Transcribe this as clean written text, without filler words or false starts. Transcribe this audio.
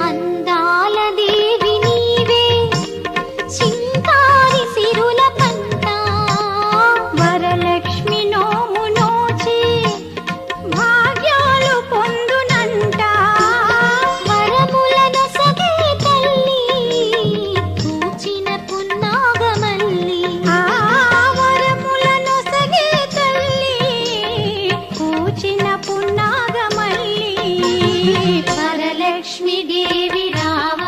అందాల దేవి నీవే చింతారి సిరుల పంట వరలక్ష్మి నోము నోచి భాగ్యాలు పొందునంట వరములను సగే తల్లి పూచిన పున్నాగమల్లి వరములను సగే తల్లి పూచిన పున్నాగమల్లి వరలక్ష్మి దేవి రావ